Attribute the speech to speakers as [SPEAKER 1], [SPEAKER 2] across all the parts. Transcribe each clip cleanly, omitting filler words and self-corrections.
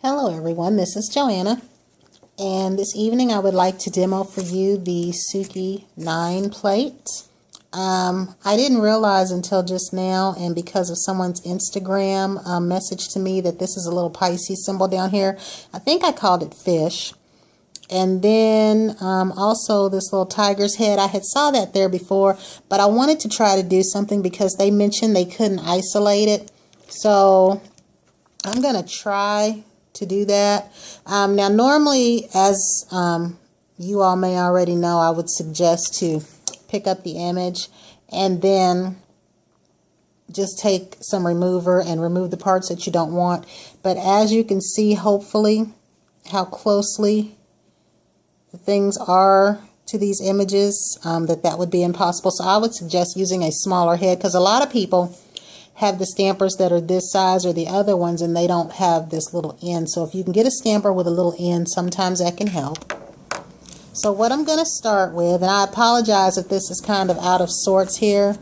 [SPEAKER 1] Hello everyone, this is Joanna, and this evening I would like to demo for you the Suki 9 plate. I didn't realize until just now, and because of someone's Instagram message to me, that this is a little Pisces symbol down here. I think I called it fish. And then also this little tiger's head. I had saw that there before, but I wanted to try to do something because they mentioned they couldn't isolate it. So I'm going to try to do that. Now normally, as you all may already know, I would suggest to pick up the image and then just take some remover and remove the parts that you don't want. But as you can see, hopefully, how closely the things are to these images, that would be impossible. So I would suggest using a smaller head, because a lot of people have the stampers that are this size or the other ones and they don't have this little end. So if you can get a stamper with a little end, sometimes that can help. So what I'm going to start with, and I apologize if this is kind of out of sorts here,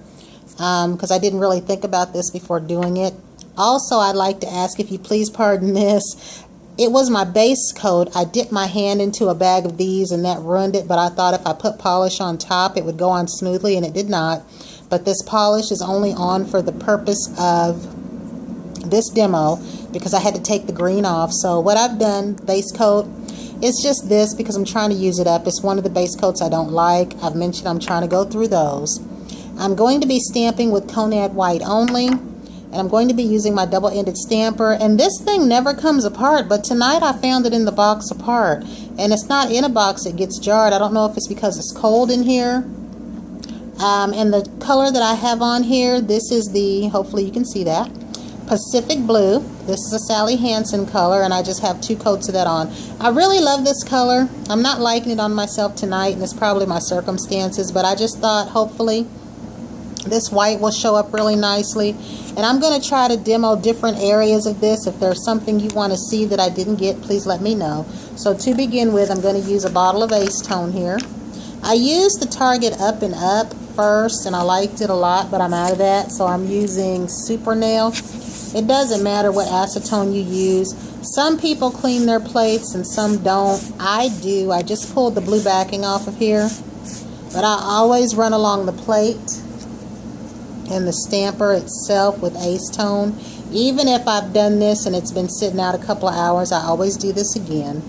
[SPEAKER 1] because I didn't really think about this before doing it. Also, I'd like to ask if you please pardon this. It was my base coat. I dipped my hand into a bag of these and that ruined it, but I thought if I put polish on top it would go on smoothly, and it did not. But this polish is only on for the purpose of this demo because I had to take the green off. So what I've done, base coat, it's just this because I'm trying to use it up. It's one of the base coats I don't like. I've mentioned I'm trying to go through those. I'm going to be stamping with Conad white only. And I'm going to be using my double-ended stamper, and this thing never comes apart, but tonight I found it in the box apart, and it's not in a box, it gets jarred. I don't know if it's because it's cold in here. And the color that I have on here, this is the, hopefully you can see that, Pacific Blue. This is a Sally Hansen color, and I just have 2 coats of that on. I really love this color. I'm not liking it on myself tonight, and it's probably my circumstances, but I just thought hopefully this white will show up really nicely. And I'm going to try to demo different areas of this. If there's something you want to see that I didn't get, please let me know. So to begin with, I'm going to use a bottle of Acetone here. I used the Target Up and Up first, and I liked it a lot, but I'm out of that. So I'm using Super Nail. It doesn't matter what acetone you use. Some people clean their plates and some don't. I do. I just pulled the blue backing off of here. But I always run along the plate and the stamper itself with Acetone. Even if I've done this and it's been sitting out a couple of hours, I always do this again.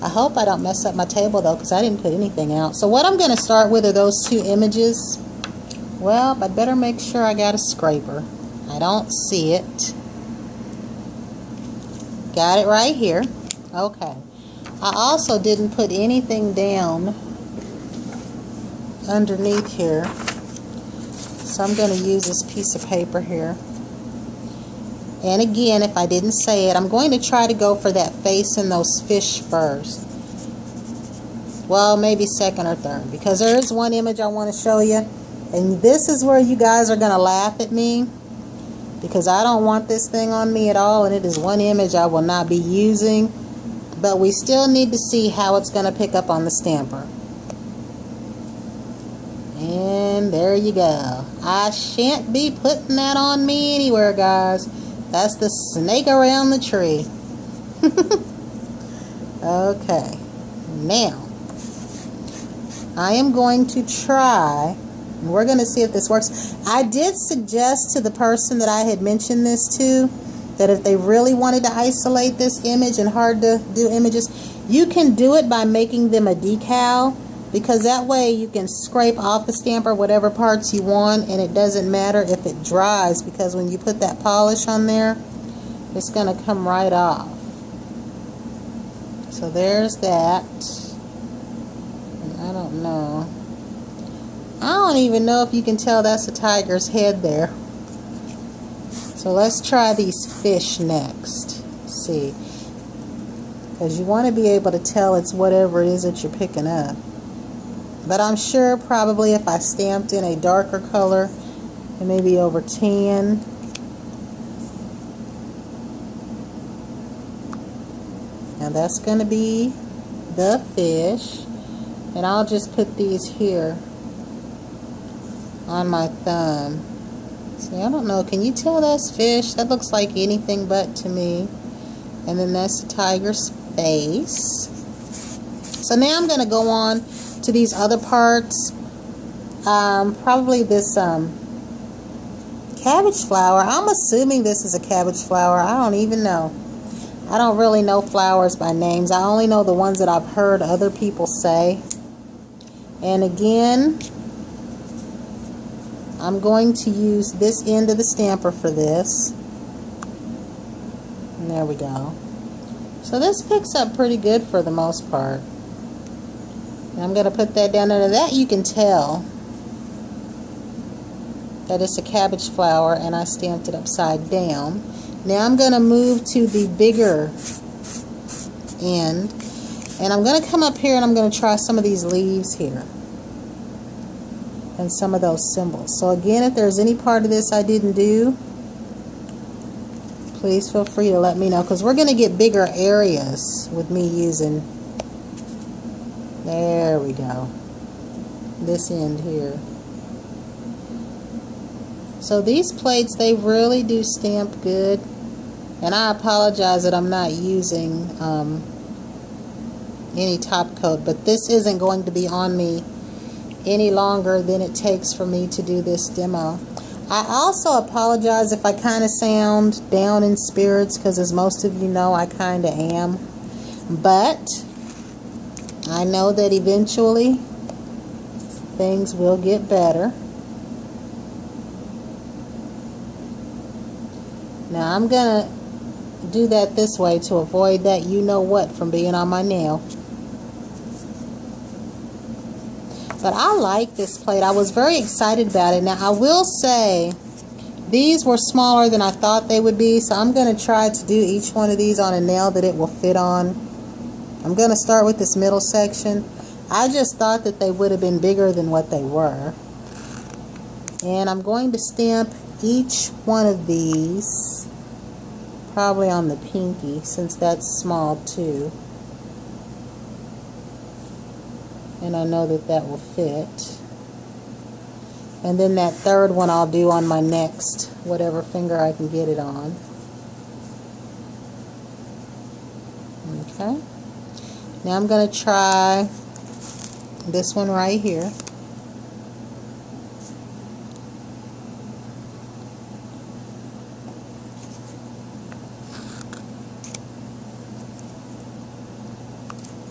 [SPEAKER 1] I hope I don't mess up my table though, because I didn't put anything out. So what I'm going to start with are those 2 images. Well, I'd better make sure I got a scraper. I don't see it. Got it right here. Okay. I also didn't put anything down underneath here. So I'm going to use this piece of paper here. And again, if I didn't say it, I'm going to try to go for that face and those fish first. Well, maybe second or third, because there is one image I want to show you. And this is where you guys are going to laugh at me, because I don't want this thing on me at all, and it is one image I will not be using. But we still need to see how it's going to pick up on the stamper. And there you go. I shan't be putting that on me anywhere, guys. That's the snake around the tree. Okay. Now, I am going to try, and we're going to see if this works. I did suggest to the person that I had mentioned this to, that if they really wanted to isolate this image and hard to do images, you can do it by making them a decal. Because that way you can scrape off the stamper whatever parts you want, and it doesn't matter if it dries, because when you put that polish on there, it's going to come right off. So there's that. And I don't know. I don't even know if you can tell that's a tiger's head there. So let's try these fish next. Let's see. Because you want to be able to tell it's whatever it is that you're picking up. But I'm sure probably if I stamped in a darker color, and maybe over tan. Now that's going to be the fish. And I'll just put these here on my thumb. See, I don't know. Can you tell that's fish? That looks like anything but to me. And then that's the tiger's face. So now I'm going to go on to these other parts. Probably this cabbage flower. I'm assuming this is a cabbage flower. I don't even know. I don't really know flowers by names. I only know the ones that I've heard other people say. And again, I'm going to use this end of the stamper for this. And there we go. So this picks up pretty good for the most part. And I'm going to put that down under that. You can tell that it's a cabbage flower, and I stamped it upside down. Now I'm going to move to the bigger end, and I'm going to come up here and I'm going to try some of these leaves here and some of those symbols. So again, if there's any part of this I didn't do, please feel free to let me know, because we're going to get bigger areas with me using, there we go, this end here. So these plates, they really do stamp good. And I apologize that I'm not using any top coat, but this isn't going to be on me any longer than it takes for me to do this demo. I also apologize if I kind of sound down in spirits, because as most of you know, I kind of am. But I know that eventually things will get better. Now I'm going to do that this way to avoid that you-know-what from being on my nail. But I like this plate. I was very excited about it. Now I will say these were smaller than I thought they would be, so I'm going to try to do each one of these on a nail that it will fit on. I'm going to start with this middle section. I just thought that they would have been bigger than what they were. And I'm going to stamp each one of these probably on the pinky, since that's small too. And I know that that will fit. And then that third one I'll do on my next, whatever finger I can get it on. Okay. Now I'm going to try this one right here.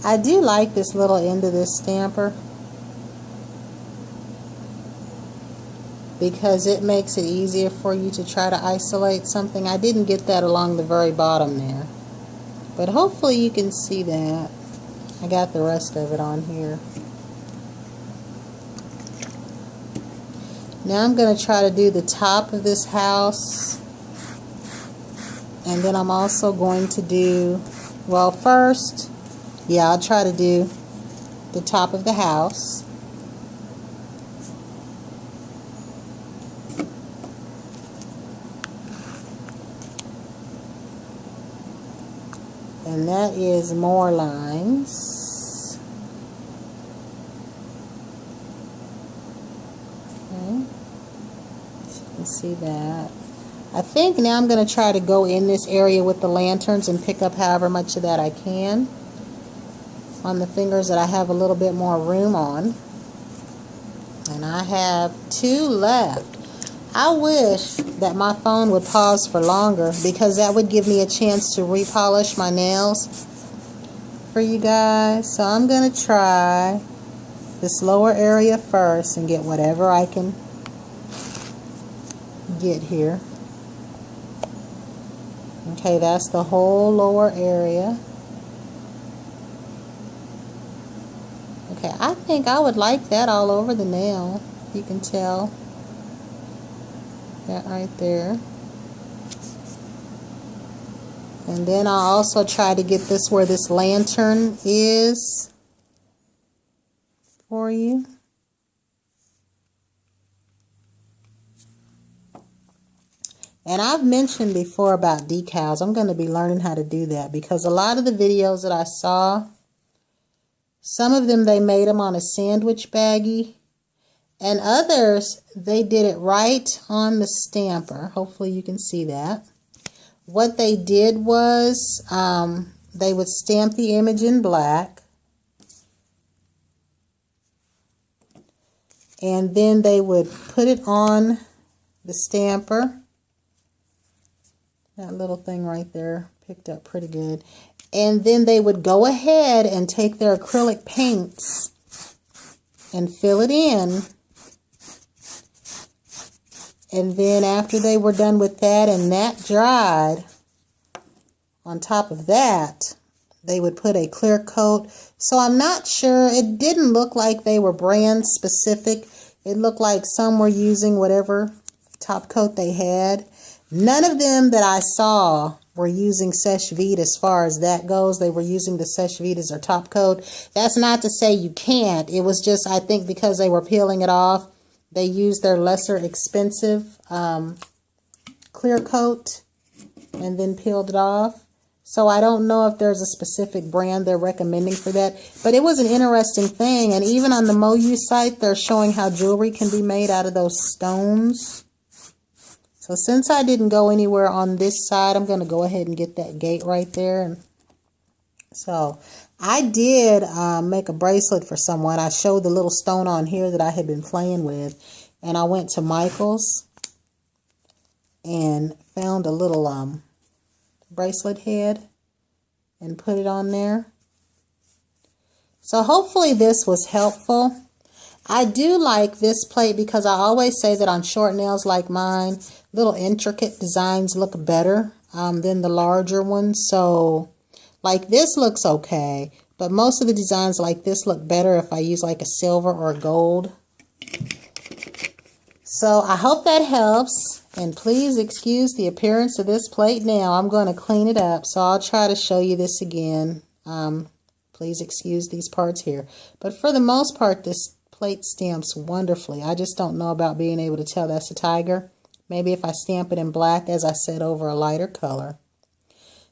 [SPEAKER 1] I do like this little end of this stamper because it makes it easier for you to try to isolate something. I didn't get that along the very bottom there, but hopefully you can see that. I got the rest of it on here. Now I'm going to try to do the top of this house, and then I'm also going to do, well, first, yeah, I'll try to do the top of the house. And that is more lines. Okay. So you can see that. I think now I'm going to try to go in this area with the lanterns and pick up however much of that I can on the fingers that I have a little bit more room on. And I have 2 left. I wish that my phone would pause for longer, because that would give me a chance to repolish my nails for you guys. So I'm going to try this lower area first and get whatever I can get here. Okay, that's the whole lower area. Okay, I think I would like that all over the nail. You can tell that right there. And then I'll also try to get this where this lantern is for you. And I've mentioned before about decals. I'm going to be learning how to do that, because a lot of the videos that I saw, some of them they made them on a sandwich baggie, and others they did it right on the stamper. Hopefully you can see that. what they did was they would stamp the image in black, and then they would put it on the stamper. That little thing right there picked up pretty good. And then they would go ahead and take their acrylic paints and fill it in. And then after they were done with that and that dried, on top of that, they would put a clear coat. So I'm not sure. It didn't look like they were brand specific. It looked like some were using whatever top coat they had. None of them that I saw were using Seche Vide as far as that goes. They were using the Seche Vide as their top coat. That's not to say you can't. It was just, I think, because they were peeling it off, they used their lesser expensive clear coat and then peeled it off. So I don't know if there's a specific brand they're recommending for that. But it was an interesting thing. And even on the Moyou site, they're showing how jewelry can be made out of those stones. So since I didn't go anywhere on this side, I'm going to go ahead and get that gate right there. And so I did make a bracelet for someone. I showed the little stone on here that I had been playing with. And I went to Michael's and found a little bracelet head and put it on there. So hopefully this was helpful. I do like this plate because I always say that on short nails like mine, little intricate designs look better than the larger ones. So like this looks okay, but most of the designs like this look better if I use like a silver or a gold. So I hope that helps. And please excuse the appearance of this plate now. I'm going to clean it up, so I'll try to show you this again. Please excuse these parts here. But for the most part, this plate stamps wonderfully. I just don't know about being able to tell that's a tiger. Maybe if I stamp it in black, as I said, over a lighter color.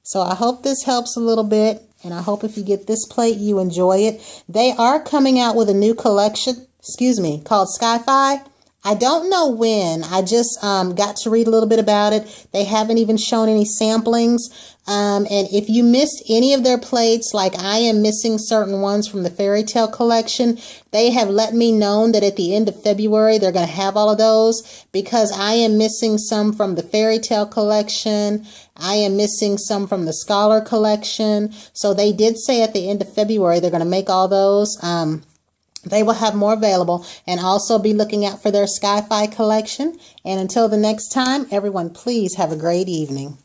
[SPEAKER 1] So I hope this helps a little bit, and I hope if you get this plate, you enjoy it. They are coming out with a new collection, called Sky-Fi. I don't know when. I just got to read a little bit about it. They haven't even shown any samplings. And if you missed any of their plates, like I am missing certain ones from the Fairy Tale collection, they have let me know that at the end of February, they're going to have all of those, because I am missing some from the Fairy Tale collection. I am missing some from the Scholar collection. So they did say at the end of February, they're going to make all those. They will have more available, and also be looking out for their Sky-Fi collection. And until the next time, everyone, please have a great evening.